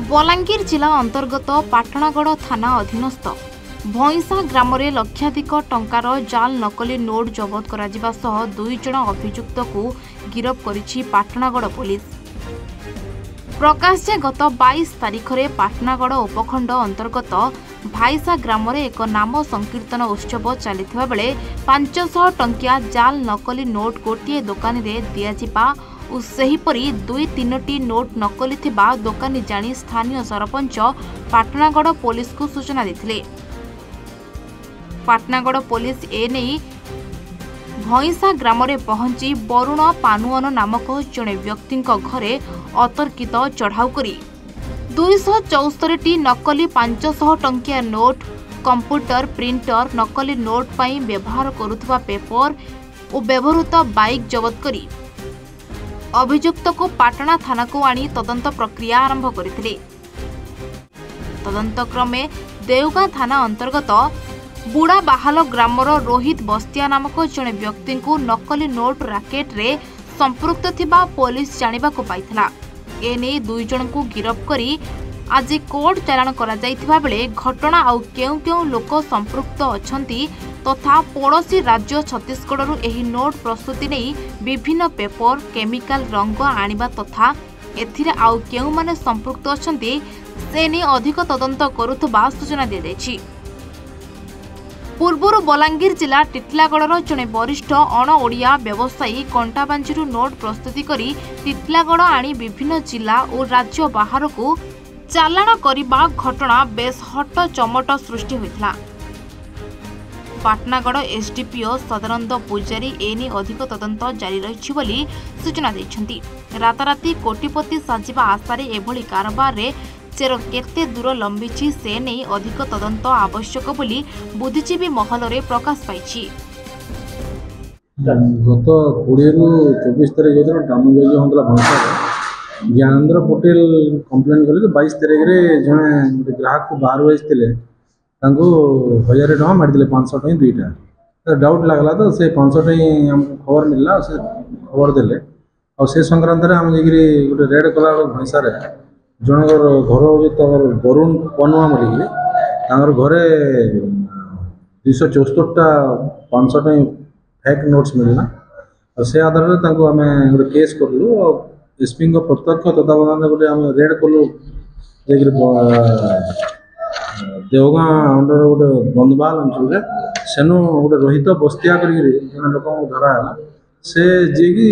बलांगीर जिला अंतर्गत पाटणागड़ थाना अधीनस्थ भईसा ग्राम में लक्षाधिक टंकार जाल नकली नोट जबत करा सह 2 जण अभियुक्त को गिरफ करिछि पाटणागड़ पुलिस। प्रकाश गत 22 तारिख में पाटणागड़ उपखंड अंतर्गत भाईसा ग्राम में एक नाम संकीर्तन उत्सव चलता बेले 500 टंकिया जाल नकली नोट गोटे दोकानी रे दिया और सेहीपरि 2-3टी नोट नकली थिबा दोकानी जानी स्थानीय सरपंच पाटणागड़ पुलिस को सूचना देथिले। पाटणागड़ पुलिस एने भईसा ग्राम में पहुंची वरुण पानुअन नामक जड़े व्यक्ति घरे अतर्कित चढ़ाऊ करी 274टी नकली 500 टंकिया नोट, कंप्यूटर, प्रिंटर, नकली नोट पर व्यवहार करुवा पेपर और व्यवहृत बाइक जबत करी अभियुक्त को पाटना थाना को आनी तदंत प्रक्रिया आरंभ करथिले। तदंत क्रमे देवगां थाना अंतर्गत बुड़ा बाहाल ग्रामर रोहित बस्तिया नामक जड़े व्यक्ति को नकली नोट राकेट रे संपृक्त थिबा पुलिस जानिबाको पाइथिला। एने 2 जण को गिरफ करी आज कोर्ट चालाण करा जाइथिबा बेले घटना आउ केउ केउ लोक संपृक्त अछंती तथा पड़ोशी राज्य छत्तीसगढ़ एही नोट प्रस्तुति नहीं विभिन्न पेपर केमिकल रंग आनिबा तथा एथिरे आउ केउ माने संपृक्त अछंती से नहीं अधिक तदंत करुथबा सूचना दे दैछि। पूर्वरु बलांगीर जिला टिटलागढ़ जड़े वरिष्ठ अण ओडिया व्यवसायी कंटाबांजीरू नोट प्रस्तुति करी टिटलागढ़ आनी विभिन्न जिला और राज्य बाहर को चालाण करिबा घटना बेस हट चमट सृष्टि होइथिला। पाटणागड़ एसडीपीओ सदानंद पूजारी एने अधिक तदंत जारी रहिछि बोली सूचना दैछन्ती। राताराती कोटिपति साजिबा आशारे एभली कारबार रे चेर केते दूर लंबिछि से नहीं अधिक तदंत आवश्यक बोली बुद्धिजीवी महल रे प्रकाश पाइछि। गत 20 रु 24 तारिख दिन डामोजय होतला भंसार ज्ञानेन्द्र पटेल कंप्लेन कले 22 तारिख रे जने ग्राहक को बाहर आइथिले तांको 1000 टका मारदिले 500 टका दुईटा डाउट लागला तो से 500 टका हमको खबर मिलला से खबर देले और से संक्रांत रे हम जेगिरी गोटे रेड कला भंसार जनकर घर होर वरुण पनुआ बोलिकी तांकर घरे 274टा 500 टका फेक नोट्स मिलना और से आधार रे तांको हमें गोटे केस करलु और एसपी को प्रत्यक्ष तत्वावधान गोटे हम रेड कलु जेगिरी देवगां अंडर गोटे बंदबाल अंचल सेनु गोटे रोहित बस्तिया करी लोक धरा है से जी की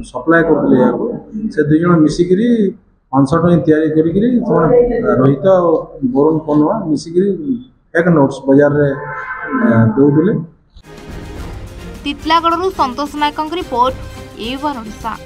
सप्लाय करते से 2 जण मिसिकी 500 टका तैयारी करी रोहित वरुण पनुआ मिसिकी एक नोट्स बाजार रे दौले। टिटलागढ़ संतोष नायक रिपोर्ट ए1 ओडिशा।